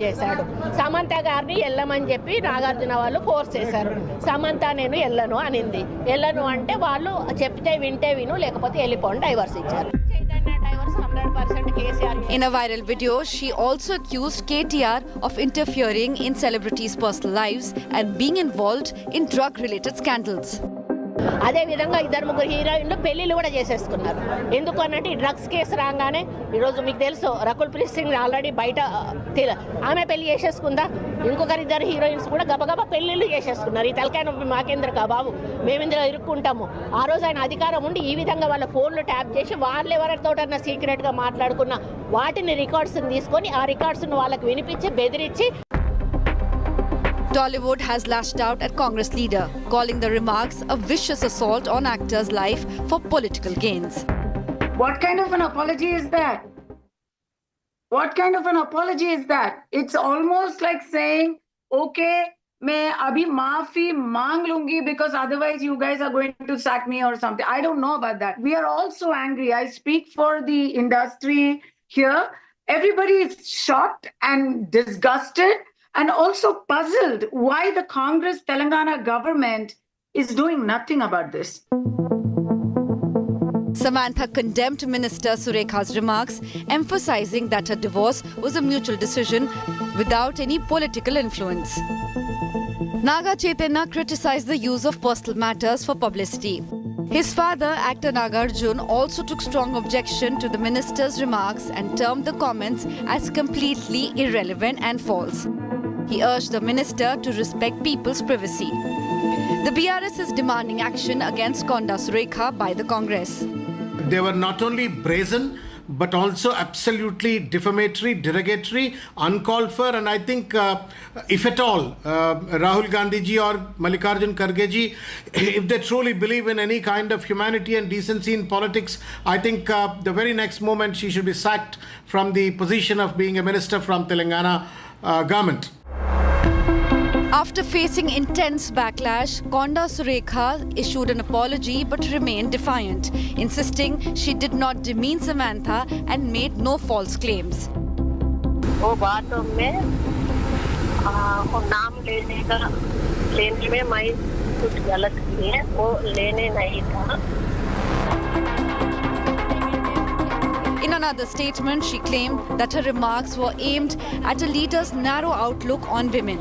చేశాడు. సమంత గారిని వెళ్ళమని చెప్పి నాగార్జున వాళ్ళు ఫోర్స్ చేశారు. సమంత నేను వెళ్ళను అనింది. వెళ్ళను అంటే వాళ్ళు చెప్తే వింటే విను, లేకపోతే వెళ్ళిపోండి, డైవర్స్ ఇచ్చారు. In a viral video, she also accused KTR of interfering in celebrities' personal lives and being involved in drug-related scandals. అదే విధంగా ఇద్దరు ముగ్గురు హీరోయిన్లు పెళ్లిళ్ళు కూడా చేసేసుకున్నారు. ఎందుకు అన్నట్టు ఈ డ్రగ్స్ కేసు రాగానే ఈరోజు మీకు తెలుసు రకుల్ ప్రీత్ సింగ్ ఆల్రెడీ బయట ఆమె పెళ్లి చేసేసుకుందా. ఇంకొకరు ఇద్దరు హీరోయిన్స్ కూడా గబగబా పెళ్లిళ్ళు చేసేసుకున్నారు. ఈ తలకాయ నొప్పి మాకేంద్ర బాబు, మేము ఇందులో ఇరుక్కుంటాము. ఆ రోజు ఆయన అధికారం ఉండి ఈ విధంగా వాళ్ళ ఫోన్లు ట్యాప్ చేసి వాళ్ళు ఎవరితోటన్నా సీక్రెట్గా మాట్లాడుకున్న వాటిని రికార్డ్స్ని తీసుకొని ఆ రికార్డ్స్ను వాళ్ళకి వినిపించి బెదిరించి. Bollywood has lashed out at Congress leader, calling the remarks a vicious assault on actor's life for political gains. What kind of an apology is that? What kind of an apology is that? It's almost like saying, okay, मैं अभी माफी मांग लूंगी because otherwise you guys are going to sack me or something. I don't know about that. We are also angry. I speak for the industry here. Everybody is shocked and disgusted and also puzzled why the Congress Telangana government is doing nothing about this. Samantha condemned Minister Surekha's remarks, emphasizing that her divorce was a mutual decision without any political influence. Naga Chaitanya criticized the use of personal matters for publicity. His father, actor Nagarjun, also took strong objection to the minister's remarks and termed the comments as completely irrelevant and false. He urged the minister to respect people's privacy. The BRS is demanding action against Konda Surekha by the Congress. They were not only brazen, but also absolutely defamatory, derogatory, uncalled for. And I think, if at all, Rahul Gandhi ji or Mallikarjun Kharge ji, if they truly believe in any kind of humanity and decency in politics, I think the very next moment she should be sacked from the position of being a minister from Telangana government. After facing intense backlash, Konda Surekha issued an apology but remained defiant, insisting she did not demean Samantha and made no false claims. वो बातों में नाम लेने में मैं कुछ गलत की है, वो लेने नहीं था. In another statement, she claimed that her remarks were aimed at a leader's narrow outlook on women.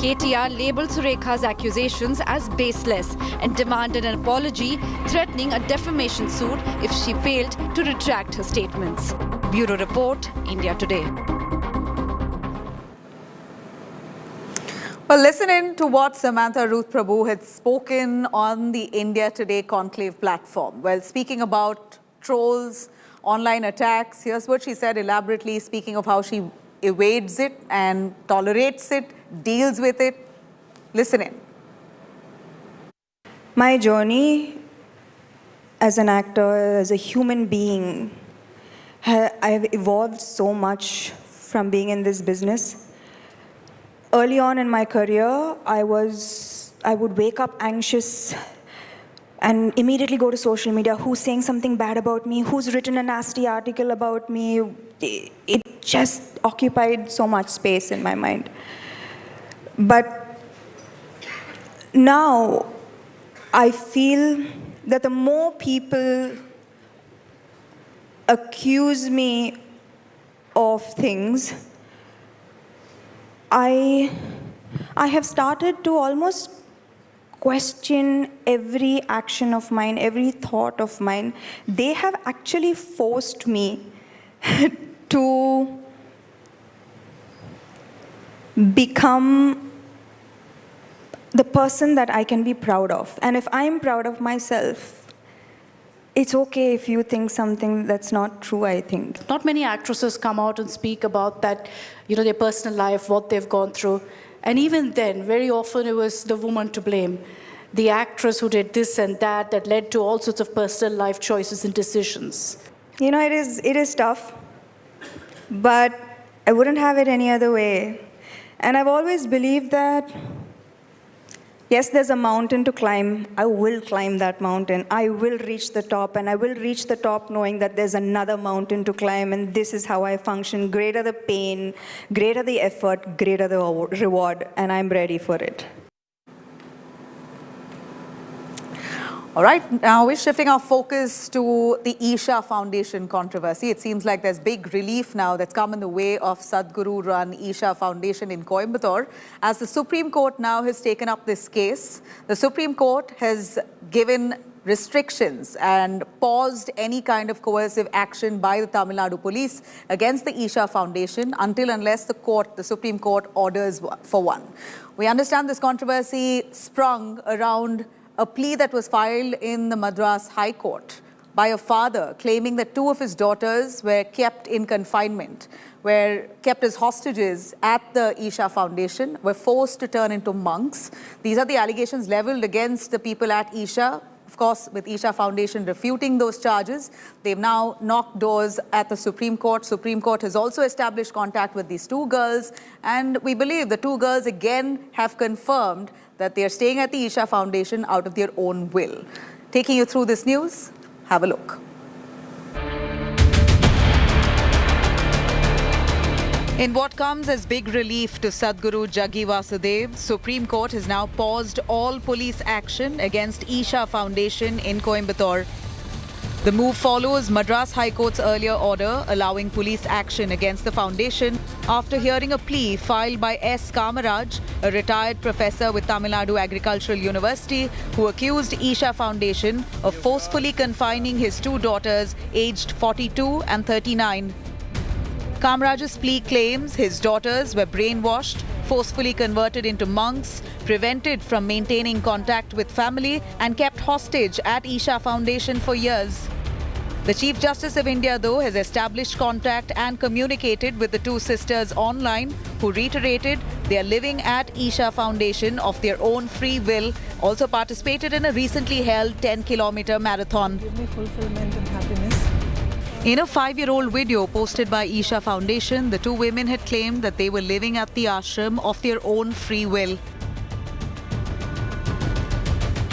KTR labelled Surekha's accusations as baseless and demanded an apology, threatening a defamation suit if she failed to retract her statements. Bureau Report, India Today. Well, listen in to what Samantha Ruth Prabhu had spoken on the India Today conclave platform. Well, speaking about trolls, online attacks, here's what she said elaborately, speaking of how she evades it and tolerates it, deals with it. Listen in. My journey as an actor, as a human being, I have evolved so much from being in this business. Early on in my career, I would wake up anxious and immediately go to social media. Who's saying something bad about me? Who's written a nasty article about me? It just occupied so much space in my mind. But now I feel that the more people accuse me of things, I have started to almost question every action of mine, every thought of mine. They have actually forced me to become the person that I can be proud of. And if I'm proud of myself, it's okay if you think something that's not true, I think. Not many actresses come out and speak about that, their personal life, what they've gone through. And even then, very often it was the woman to blame. The actress who did this and that led to all sorts of personal life choices and decisions. It is tough, but I wouldn't have it any other way. And I've always believed that Yes, there's a mountain to climb. I will climb that mountain. I will reach the top, and I will reach the top knowing that there's another mountain to climb, and this is how I function. Greater the pain, greater the effort, greater the reward, and I'm ready for it. All right, now we're shifting our focus to the Isha Foundation controversy. It seems like there's big relief now that's come in the way of Sadhguru-run Isha Foundation in Coimbatore, as the Supreme Court now has taken up this case. The Supreme Court has given restrictions and paused any kind of coercive action by the Tamil Nadu police against the Isha Foundation unless the Supreme Court orders for one. We understand this controversy sprung around a plea that was filed in the Madras High Court by a father claiming that two of his daughters were kept in confinement, were kept as hostages at the Isha Foundation, were forced to turn into monks. These are the allegations leveled against the people at Isha. Of course, with Isha Foundation refuting those charges, they've now knocked doors at the Supreme Court. Supreme Court has also established contact with these two girls, and we believe the two girls again have confirmed that they are staying at the Isha Foundation out of their own will. Taking you through this news, have a look. In what comes as big relief to Sadhguru Jaggi Vasudev, Supreme Court has now paused all police action against Isha Foundation in Coimbatore. The move follows Madras High Court's earlier order allowing police action against the foundation after hearing a plea filed by S. Kamaraj, a retired professor with Tamil Nadu Agricultural University, who accused Isha Foundation of forcefully confining his two daughters aged 42 and 39. Kamaraj's plea claims his daughters were brainwashed, forcefully converted into monks, prevented from maintaining contact with family, and kept hostage at Isha Foundation for years. The Chief Justice of India, though, has established contact and communicated with the two sisters online, who reiterated they are living at Isha Foundation of their own free will, also participated in a recently held 10-kilometer marathon. Give me fulfillment and happiness. In a 5-year-old video posted by Isha Foundation, the two women had claimed that they were living at the ashram of their own free will.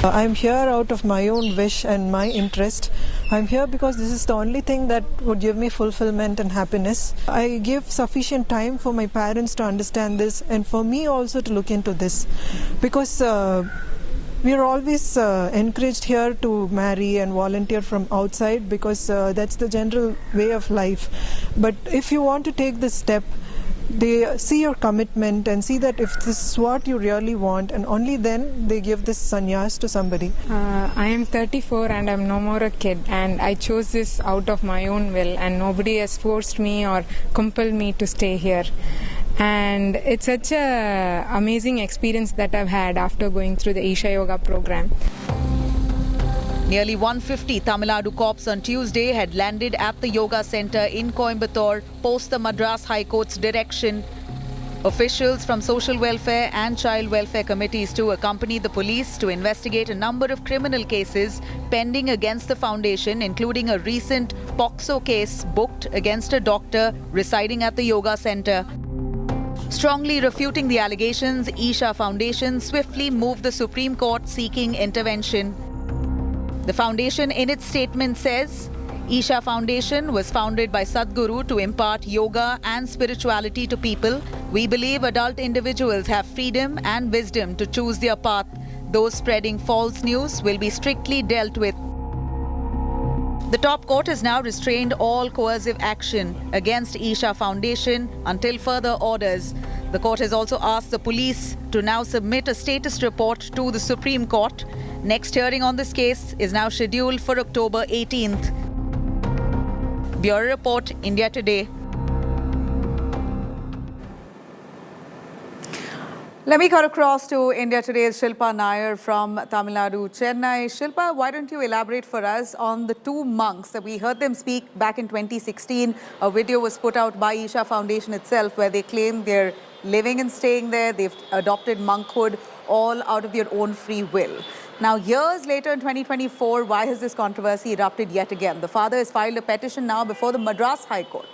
I'm here out of my own wish and my interest. I'm here because this is the only thing that would give me fulfillment and happiness. I give sufficient time for my parents to understand this and for me also to look into this, because we are always encouraged here to marry and volunteer from outside, because that's the general way of life. But if you want to take this step, they see your commitment and see that if this is what you really want, and only then they give this sannyas to somebody. I am 34 and I'm no more a kid, and I chose this out of my own will, and nobody has forced me or compelled me to stay here. And it's such an amazing experience that I've had after going through the Isha Yoga program. Nearly 150 Tamil Nadu cops on Tuesday had landed at the yoga center in Coimbatore post the Madras High Court's direction. Officials from social welfare and child welfare committees too accompanied the police to investigate a number of criminal cases pending against the foundation, including a recent POCSO case booked against a doctor residing at the yoga center. Strongly refuting the allegations, Isha Foundation swiftly moved the Supreme Court seeking intervention. The foundation in its statement says, Isha Foundation was founded by Sadhguru to impart yoga and spirituality to people. We believe adult individuals have freedom and wisdom to choose their path. Those spreading false news will be strictly dealt with. The top court has now restrained all coercive action against Isha Foundation until further orders. The court has also asked the police to now submit a status report to the Supreme Court. Next hearing on this case is now scheduled for October 18th. Bureau Report, India Today. Let me cut across to India Today's Shilpa Nair from Tamil Nadu, Chennai. Shilpa, why don't you elaborate for us on the two monks that we heard them speak back in 2016? A video was put out by Isha Foundation itself where they claim they're living and staying there. They've adopted monkhood all out of their own free will. Now, years later in 2024, why has this controversy erupted yet again? The father has filed a petition now before the Madras High Court.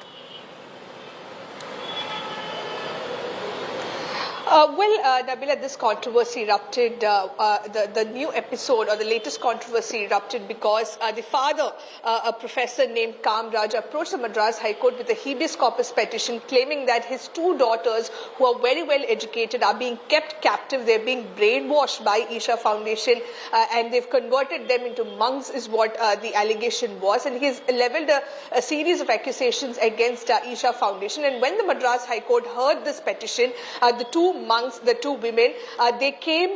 Nabila, this controversy erupted, the new episode or the latest controversy erupted because the father, a professor named Kamraj, approached the Madras High Court with a habeas corpus petition claiming that his two daughters, who are very well educated, are being kept captive. They're being brainwashed by Isha Foundation and they've converted them into monks is what the allegation was. And he's leveled a series of accusations against Isha Foundation. And when the Madras High Court heard this petition, the two monks, the two women, they came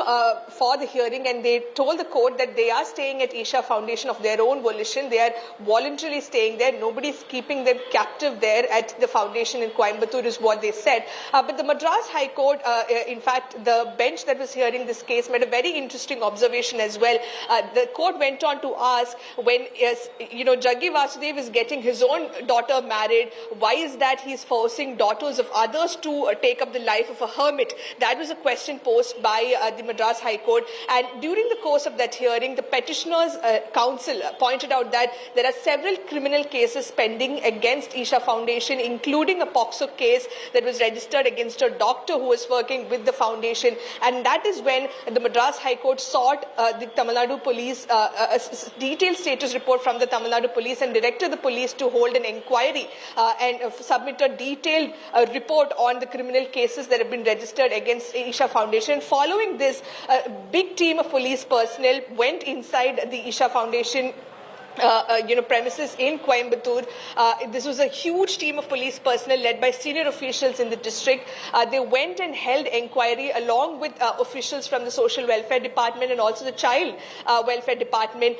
for the hearing and they told the court that they are staying at Isha Foundation of their own volition. They are voluntarily staying there. Nobody's keeping them captive there at the foundation in Coimbatore is what they said. But the Madras High Court, in fact, the bench that was hearing this case made a very interesting observation as well. The court went on to ask when, Jaggi Vasudev is getting his own daughter married, why is that he's forcing daughters of others to take up the life of a hermit? That was a question posed by the Madras High Court. And during the course of that hearing, the petitioners' counsel pointed out that there are several criminal cases pending against Isha Foundation, including a POCSO case that was registered against a doctor who was working with the foundation. And that is when the Madras High Court sought the Tamil Nadu police, a detailed status report from the Tamil Nadu police and directed the police to hold an inquiry and submit a detailed report on the criminal cases that have been registered against Isha Foundation. Following this, a big team of police personnel went inside the Isha Foundation premises in Coimbatore. This was a huge team of police personnel led by senior officials in the district. They went and held inquiry along with officials from the social welfare department and also the child welfare department.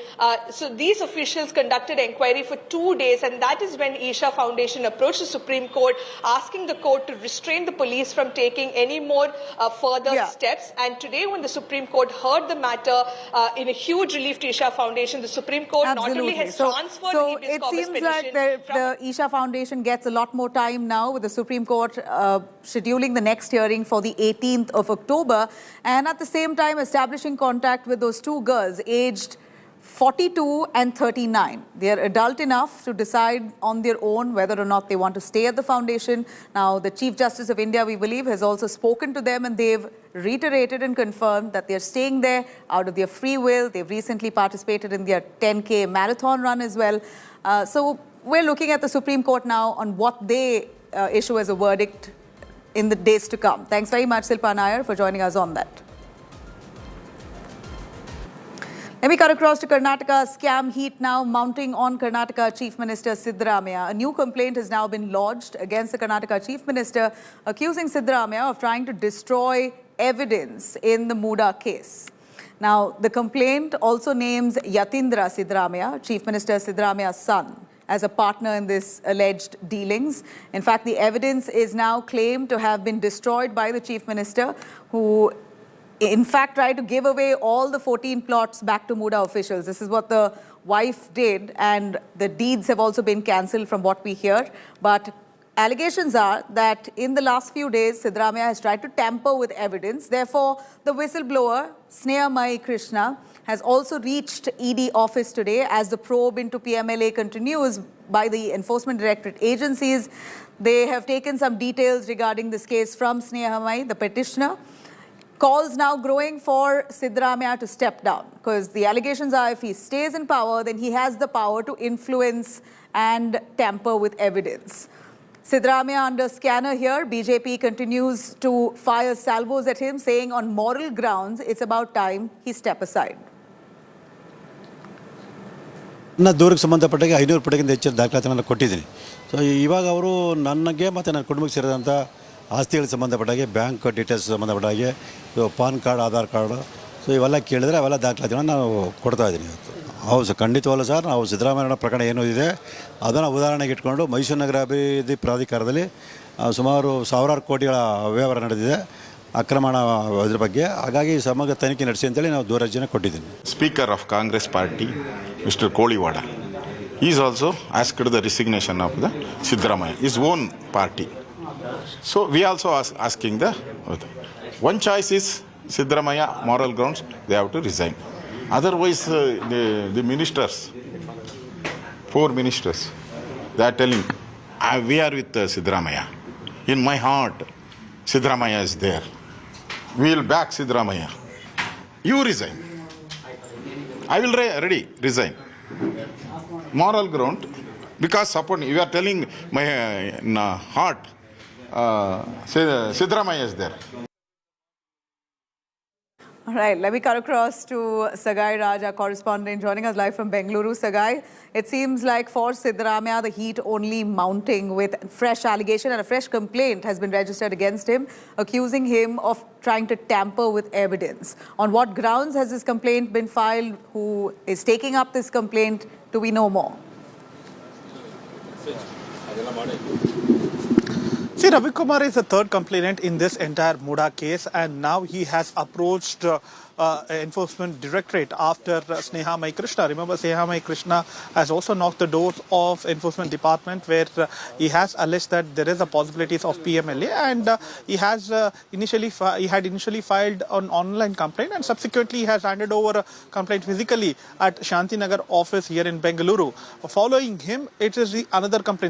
So these officials conducted inquiry for 2 days, and that is when Isha Foundation approached the Supreme Court asking the court to restrain the police from taking any more further steps. And today when the Supreme Court heard the matter in a huge relief to Isha Foundation, the Supreme Court not only has transferred so it seems like the Isha Foundation gets a lot more time now with the Supreme Court scheduling the next hearing for the 18th of October and at the same time establishing contact with those two girls aged 42 and 39. They are adult enough to decide on their own whether or not they want to stay at the foundation. Now, the Chief Justice of India, we believe, has also spoken to them and they've reiterated and confirmed that they're staying there out of their free will. They've recently participated in their 10K marathon run as well. So we're looking at the Supreme Court now on what they issue as a verdict in the days to come. Thanks very much, Silpa Nair, for joining us on that. Let me cut across to Karnataka. Scam heat now mounting on Karnataka Chief Minister Siddaramaiah. A new complaint has now been lodged against the Karnataka Chief Minister, accusing Siddaramaiah of trying to destroy evidence in the Muda case. Now, the complaint also names Yatindra Siddaramaiah, Chief Minister Siddaramaiah's son, as a partner in this alleged dealings. In fact, the evidence is now claimed to have been destroyed by the Chief Minister, who in fact tried to give away all the 14 plots back to Muda officials. This is what the wife did, and the deeds have also been cancelled from what we hear. But allegations are that in the last few days, Siddaramaiah has tried to tamper with evidence. Therefore, the whistleblower, Siddaramaiah Krishna, has also reached ED office today as the probe into PMLA continues by the Enforcement Directorate agencies. They have taken some details regarding this case from Siddaramaiah, the petitioner. Calls now growing for Siddaramaiah to step down because the allegations are if he stays in power, then he has the power to influence and tamper with evidence. Siddaramaiah under scanner here. BJP continues to fire salvos at him, saying on moral grounds, it's about time he step aside. ನನ್ನ ದೂರಕ್ಕೆ ಸಂಬಂಧಪಟ್ಟಾಗೆ 500 ಪಟ್ಟಿಗಿಂತ ಹೆಚ್ಚಿನ ದಾಖಲಾತಿಗಳನ್ನು ಕೊಟ್ಟಿದ್ದೀನಿ. So ಇವಾಗ ಅವರು ನನಗೆ ಮತ್ತು ನನ್ನ ಕುಟುಂಬಕ್ಕೆ ಸೇರಿದಂಥ ಆಸ್ತಿಗಳಿಗೆ ಸಂಬಂಧಪಟ್ಟಾಗೆ ಬ್ಯಾಂಕ್ ಡೀಟೇಲ್ಸ್ ಸಂಬಂಧಪಟ್ಟಾಗೆ PAN card Aadhaar card so ಇವೆಲ್ಲ ಕೇಳಿದರೆ ಅವೆಲ್ಲ ದಾಖಲಾತಿಗಳನ್ನು ನಾವು ಕೊಡ್ತಾ ಇದ್ದೀನಿ ಇವತ್ತು. ಹೌದು ಸರ್, ಖಂಡಿತವಲ್ಲ ಸರ್. ನಾವು ಸಿದ್ದರಾಮಯ್ಯ ಪ್ರಕರಣ ಏನು ಇದೆ ಅದನ್ನು ಉದಾಹರಣೆಗೆ ಇಟ್ಕೊಂಡು ಮೈಸೂರು ನಗರ ಅಭಿವೃದ್ಧಿ ಪ್ರಾಧಿಕಾರದಲ್ಲಿ ಸುಮಾರು ಸಾವಿರಾರು ಕೋಟಿಗಳ ಅವ್ಯವಹಾರ ನಡೆದಿದೆ, ಅಕ್ರಮಣ ಇದ್ರ ಬಗ್ಗೆ. ಹಾಗಾಗಿ ಸಮಗ್ರ ತನಿಖೆ ನಡೆಸಿ ಅಂತೇಳಿ ನಾವು ದೂರರ್ಜಿನ ಕೊಟ್ಟಿದ್ದೀನಿ. Speaker of Congress party mister Koliwad is also asked the resignation of the Siddaramaiah, his own party. So we also asking the one choice is Siddaramaiah moral grounds, they have to resign. Otherwise the ministers, 4 ministers, they are telling we are with Siddaramaiah. In my heart Siddaramaiah is there. We will back Siddaramaiah. You resign. I will resign. Moral ground, because support. You are telling my heart. Siddaramaiah is there. All right, let me cut across to Sagai Raj, our correspondent, joining us live from Bengaluru. Sagai, it seems like for Siddaramaiah, the heat only mounting with fresh allegation and a fresh complaint has been registered against him, accusing him of trying to tamper with evidence. On what grounds has this complaint been filed? Who is taking up this complaint? Do we know more? See, Ravi Kumar is the third complainant in this entire Muda case, and now he has approached Enforcement Directorate after Snehamai Krishna. Remember, Snehamai Krishna has also knocked the doors of Enforcement Department, where he has alleged that there is a possibilities of PMLA, and he had initially filed an online complaint, and subsequently he has handed over a complaint physically at Shantinagar office here in Bengaluru. Following him, it is the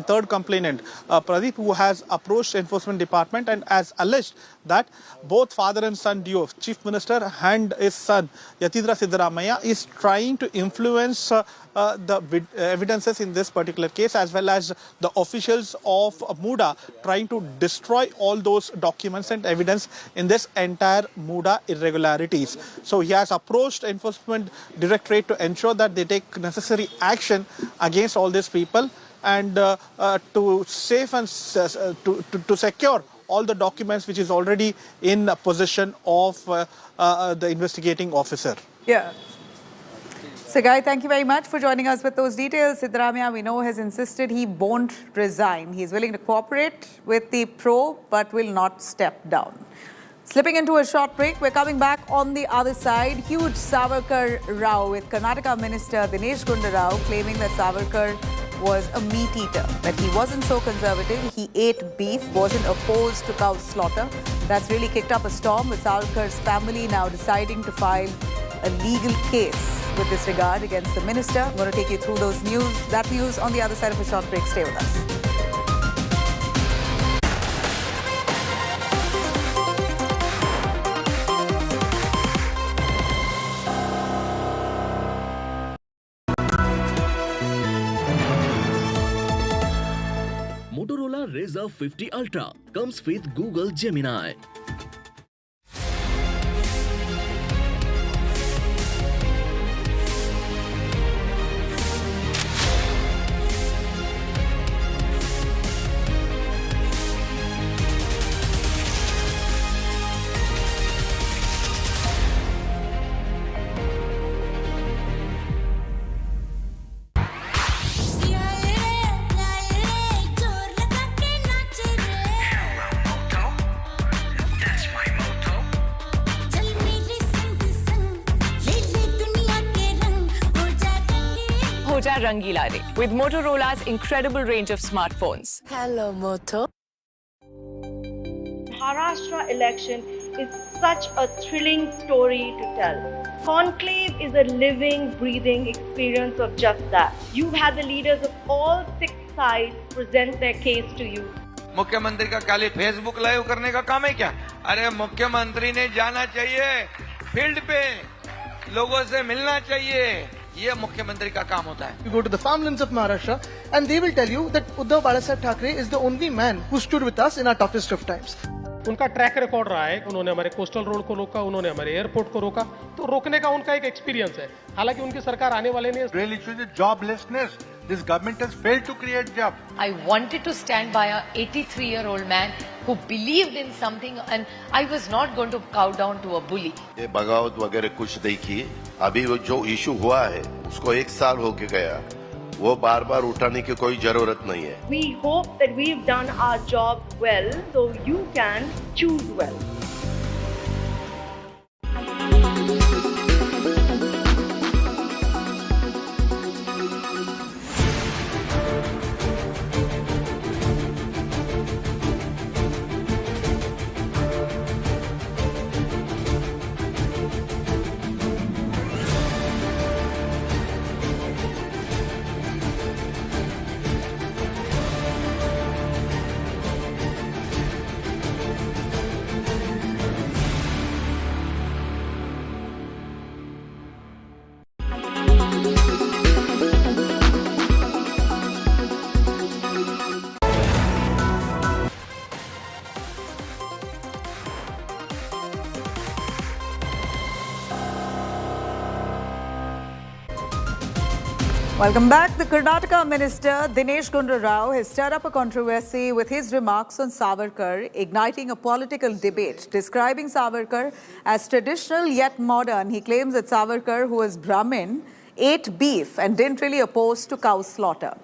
third complainant, Pradeep, who has approached Enforcement Department and has alleged that both father and son duo, Chief Minister and his son Yatindra Siddaramaiah, is trying to influence the evidences in this particular case, as well as the officials of Muda trying to destroy all those documents and evidence in this entire Muda irregularities. So he has approached Enforcement Directorate to ensure that they take necessary action against all these people, and to secure all the documents which is already in possession of the investigating officer. Yeah. Sagai, thank you very much for joining us with those details. Siddaramaiah, we know, has insisted he won't resign. He's willing to cooperate with the probe, but will not step down. Slipping into a short break, we're coming back on the other side. Huge Savarkar row with Karnataka Minister Dinesh Gunda Rao claiming that Savarkar was a meat eater, that he wasn't so conservative, he ate beef, wasn't opposed to cow slaughter. That's really kicked up a storm, with Savarkar's family now deciding to file a legal case with this regard against the minister. I'm going to take you through that news on the other side of a short break. Stay with us. Motorola Razr 50 Ultra comes with Google Gemini. Rangila Re, with Motorola's incredible range of smartphones. Hello, Moto. Maharashtra election is such a thrilling story to tell. Conclave is a living, breathing experience of just that. You've had the leaders of all 6 sides present their case to you. मुख्यमंत्री का खाली Facebook live करने का काम है क्या? अरे मुख्यमंत्री ने जाना चाहिए फील्ड पे, लोगों से मिलना चाहिए. ये मुख्यमंत्री का काम होता है. You go to the farmlands of Maharashtra and they will tell you that Uddhav Balasaheb Thackeray is the only man who stood with us in our toughest of times. उनका ट्रैक रिकॉर्ड रहा है. उन्होंने हमारे coastal road को रोका, उन्होंने हमारे airport को रोका, तो रोकने का उनका एक एक्सपीरियंस है. हालांकि उनकी सरकार आने वाले नहीं. Real issue is joblessness. This government has failed to create jobs. I wanted to stand by a 83-year-old man who believed in something, and I was not going to cow down to a bully. ये बगावत वगैरह कुछ नहीं की. अभी वो जो issue हुआ है उसको 1 साल हो गया, वो बार-बार उठाने की कोई जरूरत नहीं है. We hope that we've done our job well, so you can choose well. Welcome back. The Karnataka Minister Dinesh Gundu Rao has stirred up a controversy with his remarks on Savarkar, igniting a political debate. Describing Savarkar as traditional yet modern, he claims that Savarkar, who was Brahmin, ate beef and didn't really oppose to cow slaughter.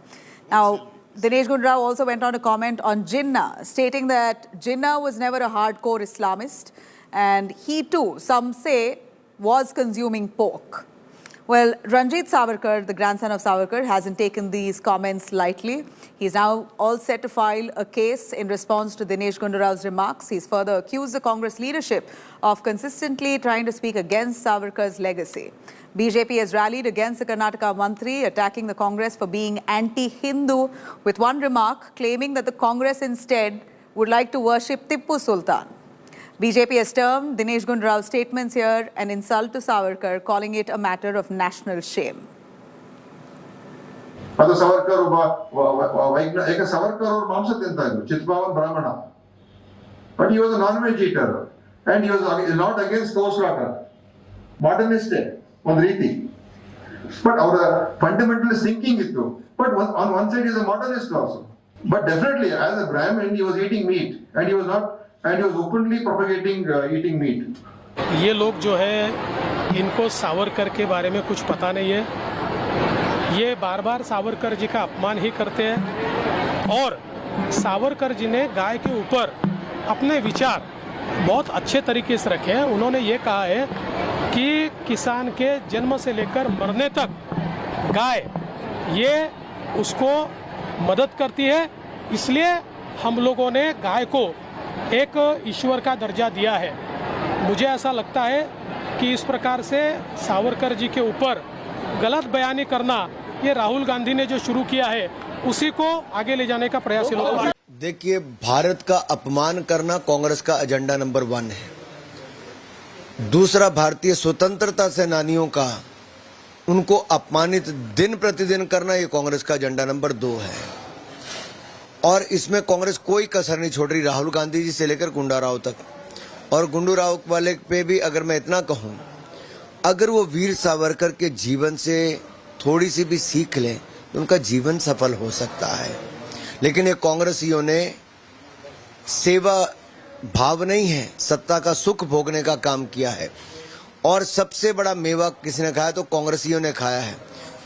Now, Dinesh Gundu Rao also went on to comment on Jinnah, stating that Jinnah was never a hardcore Islamist, and he too, some say, was consuming pork. Well, Ranjit Savarkar, the grandson of Savarkar, hasn't taken these comments lightly. He's now all set to file a case in response to Dinesh Gundu Rao's remarks. He's further accused the Congress leadership of consistently trying to speak against Savarkar's legacy. BJP has rallied against the Karnataka Mantri, attacking the Congress for being anti-Hindu, with one remark claiming that the Congress instead would like to worship Tippu Sultan. BJP has termed Dinesh Gundu Rao's statements here an insult to Savarkar, calling it a matter of national shame. ಅದು ಸಾವರ್ಕರ್ ಈಗ ಸಾವರ್ಕರ್ ಅವರು ಮಾಂಸ ತಿಂತಾ ಇದ್ರು, ಚಿತ್ಪಾವನ್ ಬ್ರಾಹ್ಮಣ, but he was a non-veg eater and he was not against cow slaughter. Modernist ಒಂದು ರೀತಿ, but ಅವರ ಫಂಡಮೆಂಟಲಿಸ್ಟ್ ಥಿಂಕಿಂಗ್ ಇತ್ತು. But on one side he is a modernist also, but definitely as a Brahmin he was eating meat and he was openly propagating eating meat. ये लोग जो है इनको सावरकर के बारे में कुछ पता नहीं है, ये बार बार सावरकर जी का अपमान ही करते हैं और सावरकर जी ने गाय के ऊपर अपने विचार बहुत अच्छे तरीके से रखे हैं। उन्होंने ये कहा है कि किसान के जन्म से लेकर मरने तक गाय ये उसको मदद करती है, इसलिए हम लोगों ने गाय को एक ईश्वर का दर्जा दिया है। मुझे ऐसा लगता है कि इस प्रकार से सावरकर जी के ऊपर गलत बयानी करना ये राहुल गांधी ने जो शुरू किया है उसी को आगे ले जाने का प्रयास लोगों का। देखिए, भारत का अपमान करना कांग्रेस का एजेंडा नंबर 1 है। दूसरा, भारतीय स्वतंत्रता सेनानियों का उनको अपमानित दिन प्रतिदिन करना ये कांग्रेस का एजेंडा नंबर 2 है। और इसमें कांग्रेस कोई कसर नहीं छोड़ रही, राहुल गांधी जी से लेकर गुंडा राव तक। और गुंडू राव वाले पे भी अगर मैं इतना कहूं, अगर वो वीर सावरकर के जीवन से थोड़ी सी भी सीख लें तो उनका जीवन सफल हो सकता है। लेकिन ये कांग्रेसियों ने सेवा भाव नहीं है, सत्ता का सुख भोगने का काम किया है। और सबसे बड़ा मेवा किसने खाया तो कांग्रेसियों ने खाया है।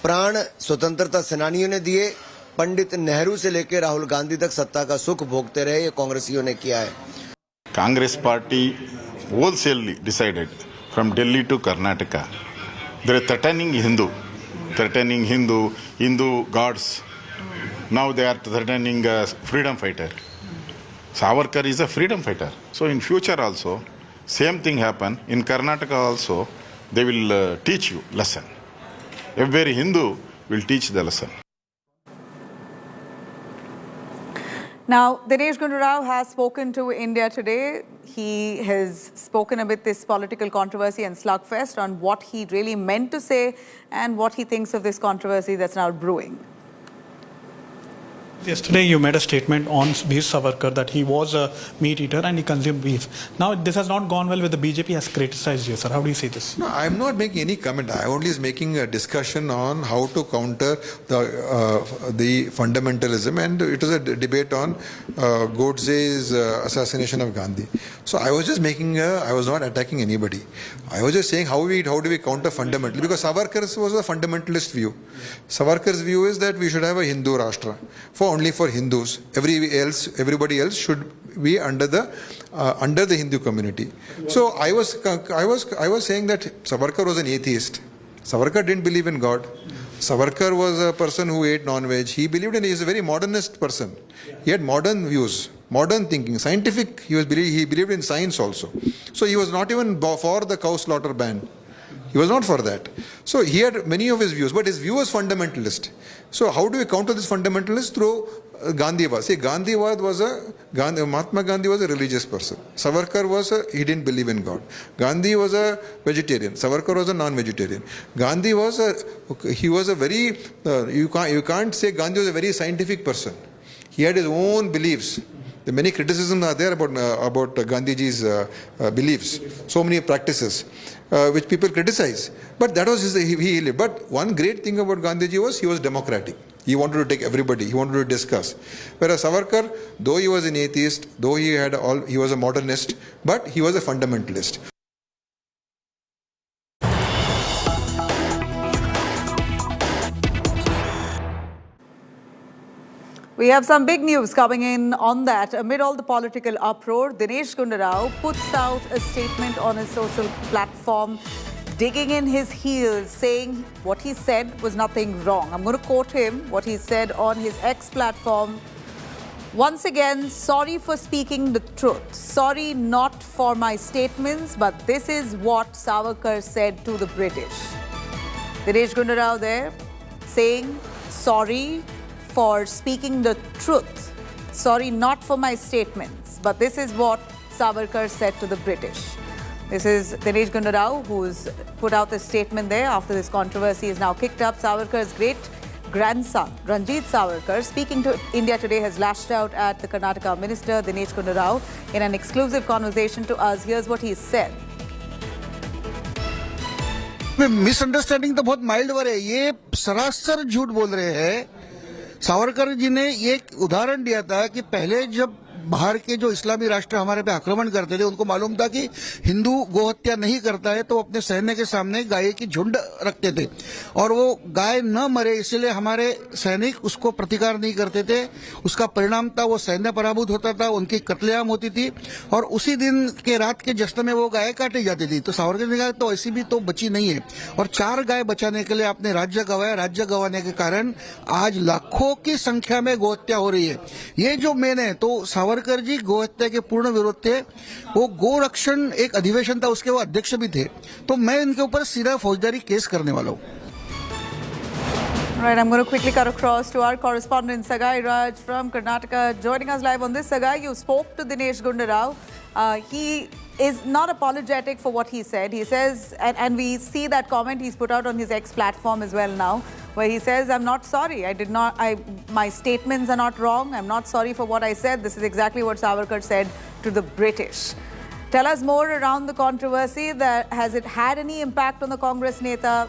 प्राण स्वतंत्रता सेनानियों ने दिए, पंडित नेहरू से लेकर राहुल गांधी तक सत्ता का सुख भोगते रहे, ये कांग्रेसियों ने किया है। Congress party wholesalely decided from Delhi to Karnataka, they are threatening Hindu gods. Now they are threatening a freedom fighter. Savarkar is a freedom fighter. So in future also, same thing happen. In Karnataka also, they will teach you lesson. Every Hindu will teach the lesson. Now, Dinesh Gundu Rao has spoken to India today. He has spoken about this political controversy and slugfest on what he really meant to say and what he thinks of this controversy that's now brewing. Yesterday you made a statement on Veer Savarkar that he was a meat eater and he consumed beef. Now this has not gone well with the BJP has criticized you, sir. How do you see this? No, I'm not making any comment. I only is making a discussion on how to counter the fundamentalism, and it was a debate on Godse's assassination of Gandhi. So I was just I was not attacking anybody. I was just saying how do we counter fundamentally, because Savarkar's was a fundamentalist view. Savarkar's view is that we should have a Hindu Rashtra only for Hindus. Everybody else should be under the Hindu community. So I was saying that Savarkar was an atheist. Savarkar didn't believe in God. Savarkar was a person who ate non-veg. He believed in, he is a very modernist person. He had modern views, modern thinking, scientific. He believed in science also. So he was not even for the cow slaughter ban. He was not for that. So he had many of his views, but his view was fundamentalist. So how do we counter this fundamentalist? Through Gandhiwad. See, Mahatma Gandhi was a religious person. Savarkar he didn't believe in God. Gandhi was a vegetarian. Savarkar was a non-vegetarian. Gandhi he was a very, you can't say Gandhi was a very scientific person. He had his own beliefs. The many criticisms are there about Gandhiji's beliefs, so many practices which people criticize. But that was he lived. But one great thing about Gandhiji was he was democratic. He wanted to take everybody. He wanted to discuss. Whereas Savarkar, though he was an atheist, though he was a modernist, but he was a fundamentalist. We have some big news coming in on that. Amid all the political uproar, Dinesh Gundarao puts out a statement on his social platform, digging in his heels, saying what he said was nothing wrong. I'm going to quote him, what he said on his X platform. Once again, sorry for speaking the truth. Sorry not for my statements, but this is what Savarkar said to the British. Dinesh Gundarao there saying sorry for speaking the truth. Sorry not for my statements, but this is what Savarkar said to the British. This is Dinesh Gundarao, who's put out this statement there after this controversy is now kicked up. Savarkar's great-grandson, Ranjit Savarkar, speaking to India Today, has lashed out at the Karnataka minister, Dinesh Gundarao, in an exclusive conversation to us. Here's what he said. Misunderstanding तो बहुत mild वर है, ये सरासर झूठ बोल रहे हैं। सावरकर जी ने ये उदाहरण दिया था कि पहले जब बाहर के जो इस्लामी राष्ट्र हमारे पे आक्रमण करते थे, उनको मालूम था कि हिंदू गोहत्या नहीं करता है, तो अपने सैन्य के सामने गाय की झुंड रखते थे और वो गाय न मरे इसलिए हमारे सैनिक उसको प्रतिकार नहीं करते थे। उसका परिणाम था वो सैन्य पराभूत होता था, उनकी कत्लेआम होती थी और उसी दिन के रात के जश्न में वो गाय काटी जाती थी। तो सावरकर ने कहा तो ऐसी भी तो बची नहीं है और 4 गाय बचाने के लिए आपने राज्य गंवाया। राज्य गंवाने के कारण आज लाखों की संख्या में गोहत्या हो रही है। ये जो मैंने तो सावरकर जी गोहत्या के पूर्ण विरोध थे। वो गोरक्षण एक अधिवेशन था, उसके वो अध्यक्ष भी थे। तो मैं इनके ऊपर सीधा फौजदारी केस करने वाला हूँ। Right, I'm going to quickly cut across to our correspondent Sagai Raj from Karnataka, joining us live on this. Sagai, you spoke to Dinesh Gundarao. He is not apologetic for what he said. He says, and we see that comment he's put out on his X platform as well now, where he says, I'm not sorry. My statements are not wrong. I'm not sorry for what I said. This is exactly what Savarkar said to the British. Tell us more around the controversy. Has it had any impact on the Congress Neta?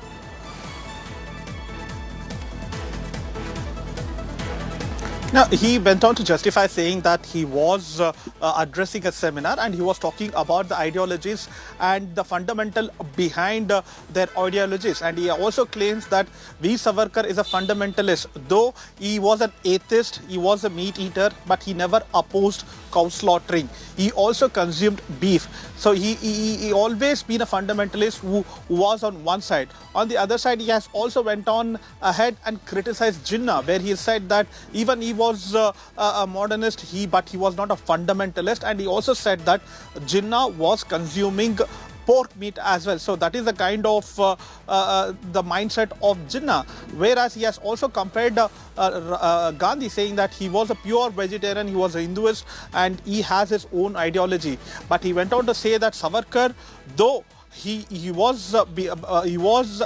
Now, he went on to justify saying that he was addressing a seminar and he was talking about the ideologies and the fundamental behind their ideologies. And he also claims that V. Savarkar is a fundamentalist. Though he was an atheist, he was a meat eater, but he never opposed cow slaughtering. He also consumed beef. So he always been a fundamentalist who was on one side. On the other side, he has also went on ahead and criticized Jinnah, where he said that even he was a modernist, but he was not a fundamentalist. And he also said that Jinnah was consuming pork meat as well. So that is the kind of the mindset of Jinnah. Whereas he has also compared Gandhi, saying that he was a pure vegetarian, he was a Hinduist, and he has his own ideology. But he went on to say that Savarkar, though he was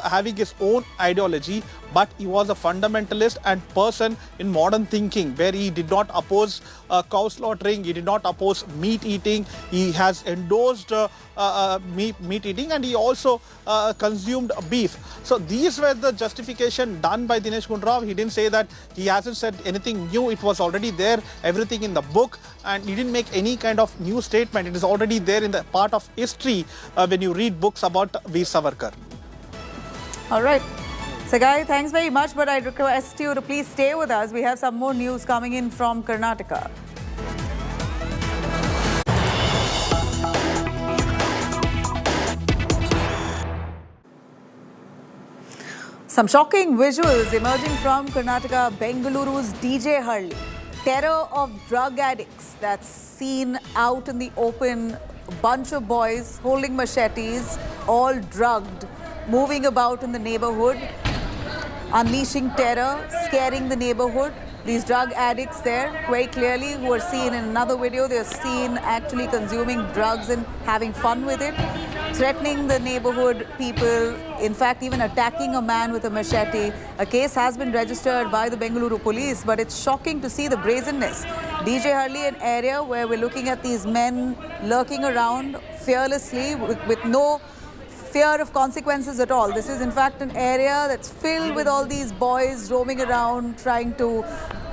having his own ideology, but he was a fundamentalist and person in modern thinking, where he did not oppose cow slaughtering, he did not oppose meat eating, he has endorsed meat eating, and he also consumed beef. So these were the justification done by Dinesh Gundarao. He didn't say that he hasn't said anything new. It was already there, everything in the book, and he didn't make any kind of new statement. It is already there in the part of history when you read books about Veer Savarkar. All right. Sagai, thanks very much, but I request you to please stay with us. We have some more news coming in from Karnataka. Some shocking visuals emerging from Karnataka, Bengaluru's DJ Hurley. Terror of drug addicts that's seen out in the open. A bunch of boys holding machetes, all drugged, moving about in the neighborhood, unleashing terror, scaring the neighborhood. These drug addicts there, very clearly, who are seen in another video, they're seen actually consuming drugs and having fun with it. threatening the neighborhood people, in fact, even attacking a man with a machete. A case has been registered by the Bengaluru police, but it's shocking to see the brazenness. DJ Hurley, an area where we're looking at these men lurking around fearlessly with no fear of consequences at all. This is in fact an area that's filled with all these boys roaming around, trying to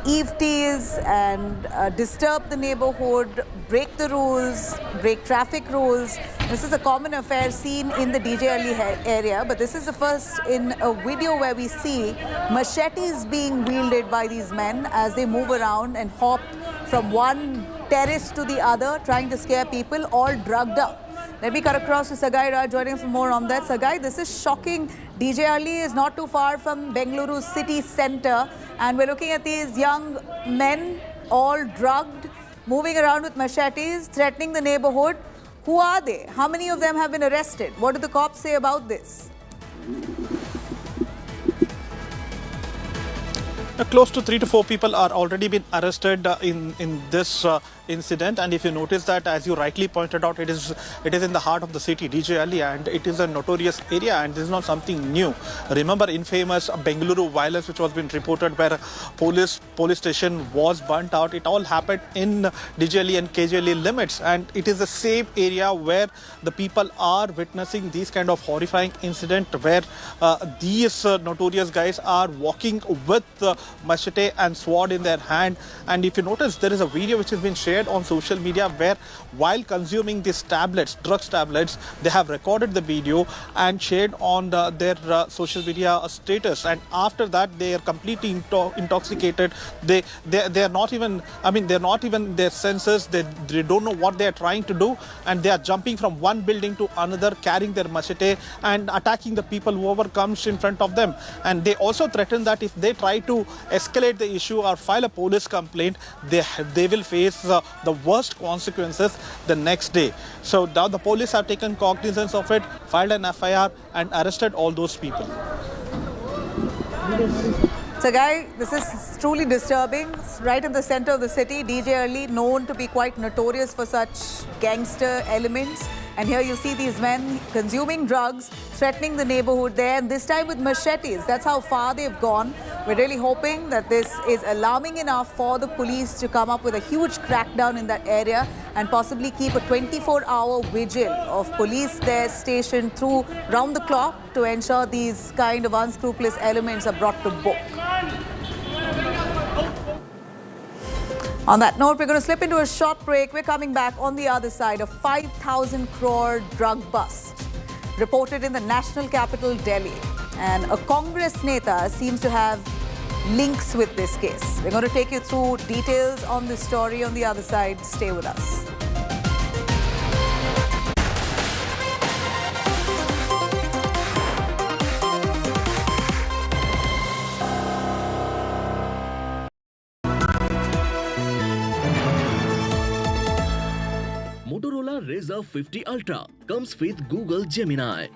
eve tease and disturb the neighborhood, break the rules, break traffic rules. This is a common affair seen in the DJ Ali area, but this is the first in a video where we see machetes being wielded by these men as they move around and hop from one terrace to the other, trying to scare people, all drugged up. Let me cut across to Sagai Raj, joining us for more on that. Sagai, this is shocking. DJ Ali is not too far from Bengaluru city centre, and we're looking at these young men, all drugged, moving around with machetes, threatening the neighborhood. Who are they? How many of them have been arrested? What do the cops say about this? Close to 3 to 4 people are already been arrested in this incident, and if you notice that, as you rightly pointed out, it is in the heart of the city, DJ Ali, and it is a notorious area, and this is not something new. Remember infamous Bengaluru violence which was been reported, where police station was burnt out. It all happened in DJ Ali and KJ Ali limits, and it is the same area where the people are witnessing these kind of horrifying incident, where these notorious guys are walking with machete and sword in their hand. And if you notice, there is a video which has been shared on social media where, while consuming these tablets, drugs tablets, they have recorded the video and shared on their social media status. And after that, they are completely intoxicated. They are not even, they're not even their senses. They don't know what they are trying to do, and they are jumping from one building to another, carrying their machete and attacking the people whoever comes in front of them. And they also threaten that if they try to escalate the issue or file a police complaint, they will face the worst consequences the next day. So now the police have taken cognizance of it, filed an FIR and arrested all those people. Sagai, this is truly disturbing. It's right in the center of the city. DJ Ali, known to be quite notorious for such gangster elements. And here you see these men consuming drugs, threatening the neighborhood there, and this time with machetes. That's how far they've gone. We're really hoping that this is alarming enough for the police to come up with a huge crackdown in that area and possibly keep a 24-hour vigil of police there stationed through round the clock to ensure these kind of unscrupulous elements are brought to book. On that note, we're going to slip into a short break. We're coming back on the other side. A 5,000 crore drug bust reported in the national capital, Delhi. And a Congress neta seems to have links with this case. We're going to take you through details on this story on the other side. Stay with us. Motorola Razr 50 Ultra comes with Google Gemini.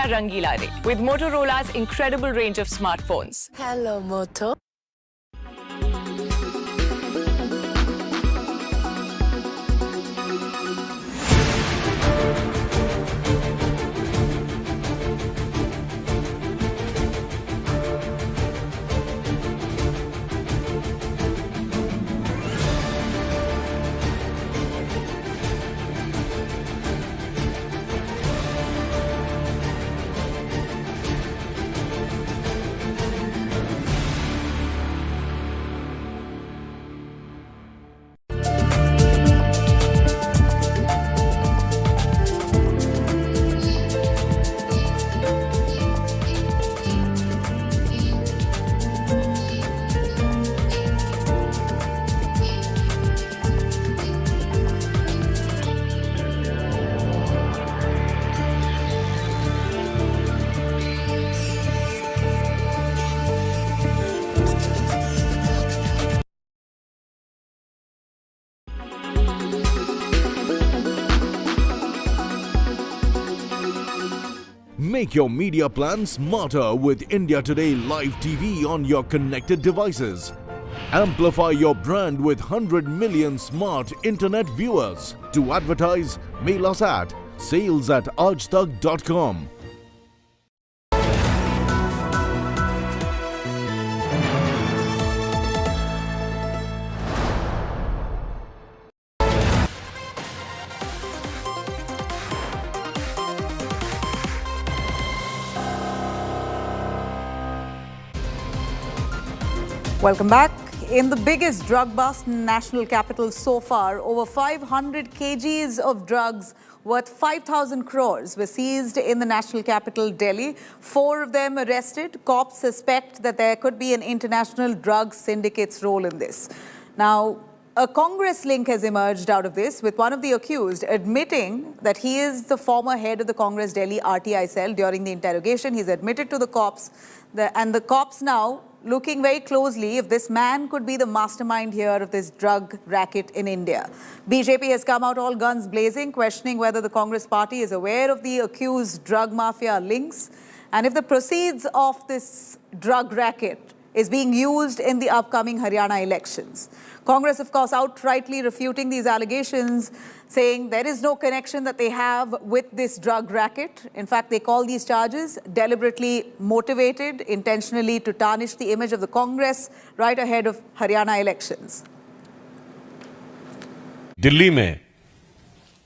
Rangila Re with Motorola's incredible range of smartphones. Hello, Moto. Make your media plan smarter with India Today Live TV on your connected devices. Amplify your brand with 100 million smart internet viewers. To advertise, mail us at sales@aajtak.com. Welcome back. In the biggest drug bust in national capital so far, over 500 kgs of drugs worth 5,000 crores were seized in the national capital, Delhi. 4 of them arrested. Cops suspect that there could be an international drug syndicate's role in this. Now, a Congress link has emerged out of this, with one of the accused admitting that he is the former head of the Congress Delhi RTI cell. During the interrogation, he's admitted to the cops, and the cops now looking very closely if this man could be the mastermind here of this drug racket in India. BJP has come out all guns blazing, questioning whether the Congress party is aware of the accused drug mafia links and if the proceeds of this drug racket is being used in the upcoming Haryana elections. Congress, of course, outrightly refuting these allegations, saying there is no connection that they have with this drug racket. In fact, they call these charges deliberately motivated, intentionally to tarnish the image of the Congress right ahead of Haryana elections. Delhi में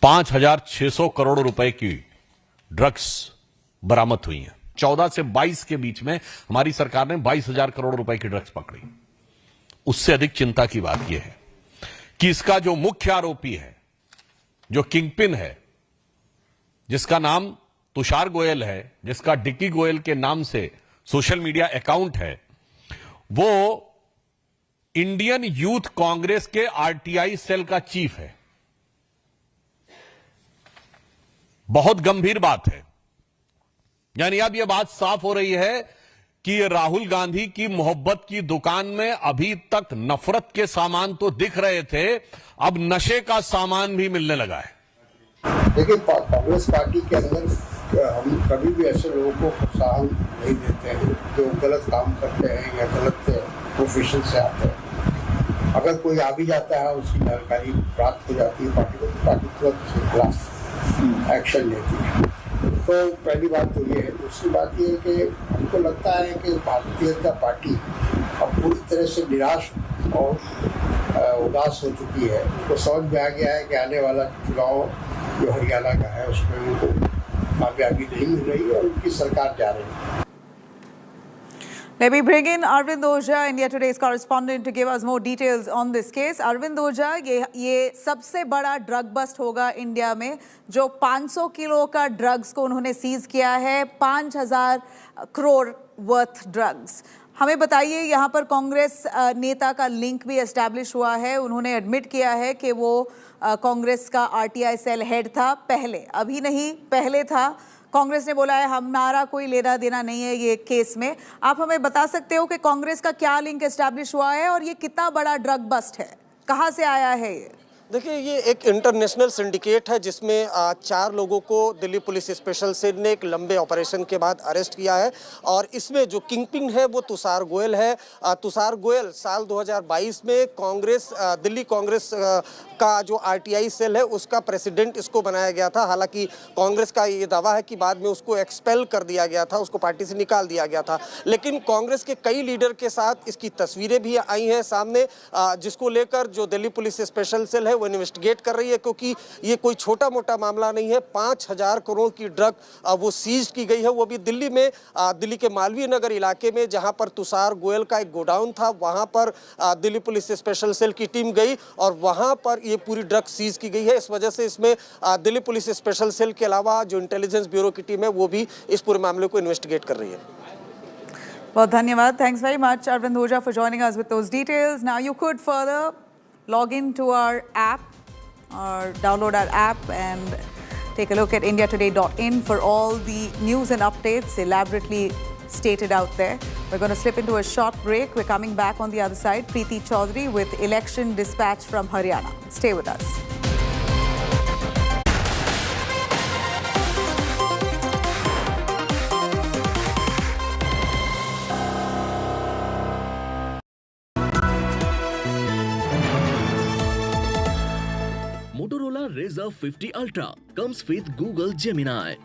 5,600 करोड़ रुपए की drugs बरामद हुई हैं। 14 से 22 के बीच में हमारी सरकार ने 22,000 करोड़ रुपए की ड्रग्स पकड़ी। उससे अधिक चिंता की बात यह है कि इसका जो मुख्य आरोपी है, जो किंगपिन है, जिसका नाम तुषार गोयल है, जिसका डिक्की गोयल के नाम से सोशल मीडिया अकाउंट है, वो इंडियन यूथ कांग्रेस के आरटीआई सेल का चीफ है। बहुत गंभीर बात है। यानी अब यह बात साफ हो रही है कि राहुल गांधी की मोहब्बत की दुकान में अभी तक नफरत के सामान तो दिख रहे थे, अब नशे का सामान भी मिलने लगा है। देखिए, कांग्रेस पार्टी के अंदर हम कभी भी ऐसे लोगों को प्रोत्साहन नहीं देते हैं जो गलत काम करते हैं या गलत प्रोफेशन से आते हैं। अगर कोई आ भी जाता है, उसकी जानकारी प्राप्त हो जाती है पार्टी को, तो पार्टी तुरंत उसके खिलाफ एक्शन लेती है। तो पहली बात तो ये है। दूसरी बात ये है कि हमको लगता है कि भारतीय जनता पार्टी अब पूरी तरह से निराश और उदास हो चुकी है। उनको समझ में आ गया है कि आने वाला चुनाव जो हरियाणा का है उसमें उनको कामयाबी नहीं मिल रही है और उनकी सरकार जा रही है। Let me bring in Arvind Ojha, India Today's correspondent, to give us more details on this case. Arvind Ojha, ये सबसे बड़ा ड्रग बस्ट होगा इंडिया में, जो 500 किलो का ड्रग्स को उन्होंने सीज किया है, 5,000 करोड़ वर्थ ड्रग्स। हमें बताइए, यहाँ पर कांग्रेस नेता का लिंक भी एस्टैब्लिश हुआ है। उन्होंने एडमिट किया है कि वो कांग्रेस का आरटीआई सेल हेड था पहले, अभी नहीं पहले था। कांग्रेस ने बोला है हमारा कोई लेना देना नहीं है ये केस में। आप हमें बता सकते हो कि कांग्रेस का क्या लिंक एस्टैब्लिश हुआ है और ये कितना बड़ा ड्रग बस्ट है, कहाँ से आया है ये? देखिए, ये एक इंटरनेशनल सिंडिकेट है जिसमें 4 लोगों को दिल्ली पुलिस स्पेशल सेल ने एक लंबे ऑपरेशन के बाद अरेस्ट किया है और इसमें जो किंगपिन है वो तुषार गोयल है। तुषार गोयल साल 2022 में कांग्रेस दिल्ली कांग्रेस का जो आरटीआई सेल है उसका प्रेसिडेंट इसको बनाया गया था। हालांकि कांग्रेस का ये दावा है कि बाद में उसको एक्सपेल कर दिया गया था, उसको पार्टी से निकाल दिया गया था। लेकिन कांग्रेस के कई लीडर के साथ इसकी तस्वीरें भी आई हैं सामने, जिसको लेकर जो दिल्ली पुलिस स्पेशल सेल है वो इन्वेस्टिगेट कर रही है, क्योंकि ये कोई छोटा मोटा मामला नहीं है। 5,000 करोड़ की ड्रग वो सीज की गई है, वो भी दिल्ली में, दिल्ली के मालवीय नगर इलाके में, जहां पर तुषार गोयल का एक गोडाउन था। वहां पर दिल्ली पुलिस स्पेशल सेल की टीम गई और वहां पर ये पूरी ड्रग सीज की गई है। इस वजह से इसमें दिल्ली पुलिस स्पेशल सेल के अलावा जो इंटेलिजेंस ब्यूरो की टीम है वो भी इस पूरे मामले को इन्वेस्टिगेट कर रही है। बहुत धन्यवाद। Thanks very much, Arvind Ojha, for joining us with those details. Now you could further log into our app or download our app and take a look at indiatoday.in for all the news and updates elaborately stated out there. We're going to slip into a short break. We're coming back on the other side. Preeti Chaudhary with Election Dispatch from Haryana. Stay with us. Razr 50 Ultra comes with Google Gemini.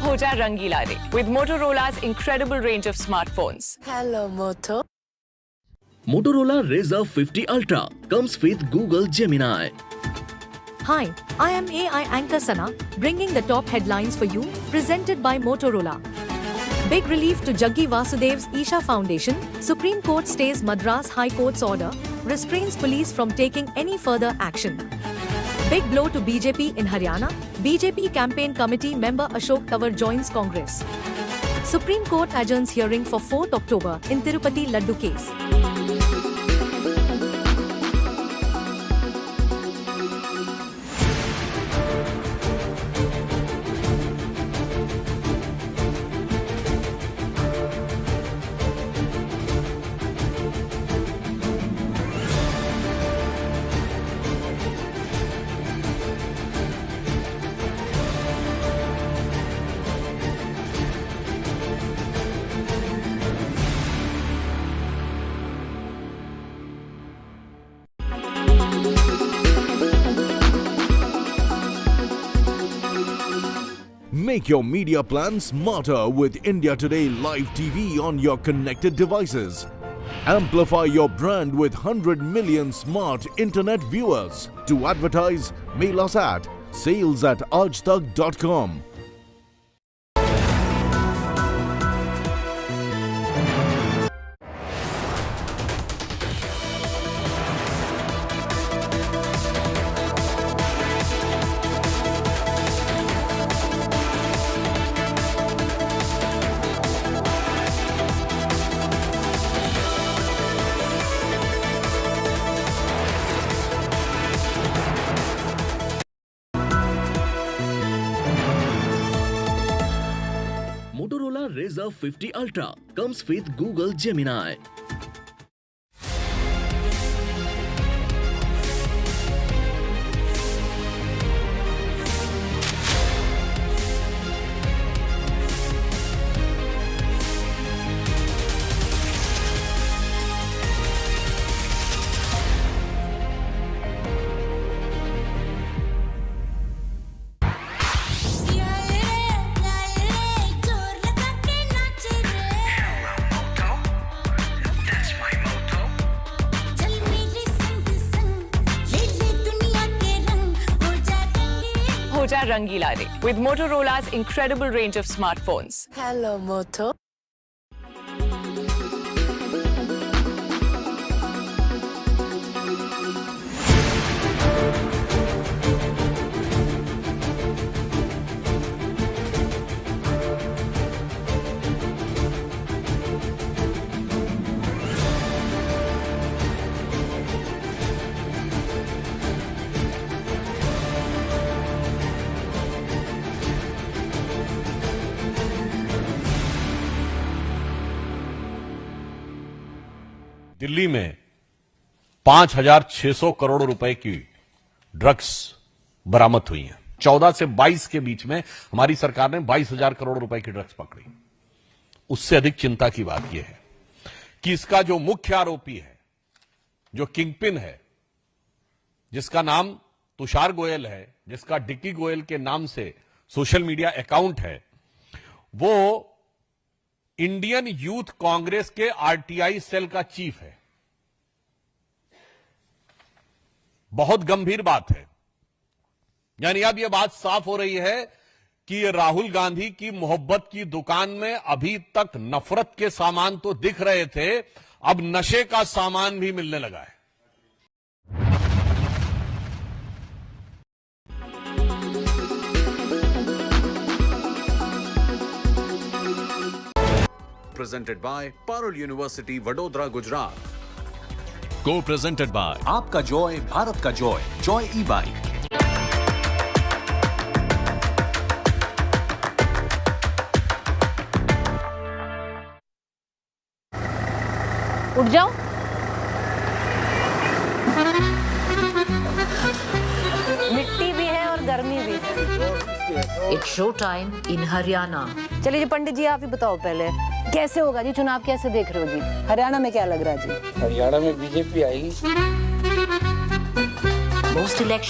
हो जा रंगीला रे with Motorola's incredible range of smartphones. Hello, Moto. Motorola Razr 50 Ultra comes with Google Gemini. Hi, I am AI anchor Sana, bringing the top headlines for you, presented by Motorola. Big relief to Jaggi Vasudev's Isha Foundation. Supreme Court stays Madras High Court's order, restrains police from taking any further action. Big blow to BJP in Haryana. BJP campaign committee member Ashok Tawar joins Congress. Supreme Court adjourns hearing for 4th October in Tirupati Laddu case. Make your media plan smarter with India Today Live TV on your connected devices. Amplify your brand with 100 million smart internet viewers. To advertise, mail us at sales@aajtak.com. Motorola Razr 50 Ultra comes with Google Gemini. हो जा रंगीला रे with Motorola's incredible range of smartphones. Hello, Moto. Delhi में 5,600 करोड़ रुपए की drugs बरामद हुई हैं। 14 से 22 के बीच में हमारी सरकार ने 22,000 करोड़ रुपए की ड्रग्स पकड़ी। उससे अधिक चिंता की बात यह है कि इसका जो मुख्य आरोपी है, जो किंगपिन है, जिसका नाम तुषार गोयल है, जिसका डिक्की गोयल के नाम से सोशल मीडिया अकाउंट है, वो इंडियन यूथ कांग्रेस के आरटीआई सेल का चीफ है। बहुत गंभीर बात है। यानी अब यह बात साफ हो रही है कि ये राहुल गांधी की मोहब्बत की दुकान में अभी तक नफरत के सामान तो दिख रहे थे, अब नशे का सामान भी मिलने लगा है। presented by Parul University, Vadodara, Gujarat. Co-presented by आपका जॉय भारत का जॉय, जॉय ई-बाइक। उठ जाओ। मिट्टी भी है और गर्मी भी है। It's show time in Haryana. चलिए जी पंडित जी आप ही बताओ पहले कैसे होगा जी चुनाव, कैसे देख रहे हो जी? हरियाणा में क्या लग रहा है जी? हरियाणा में बीजेपी आएगी। Most election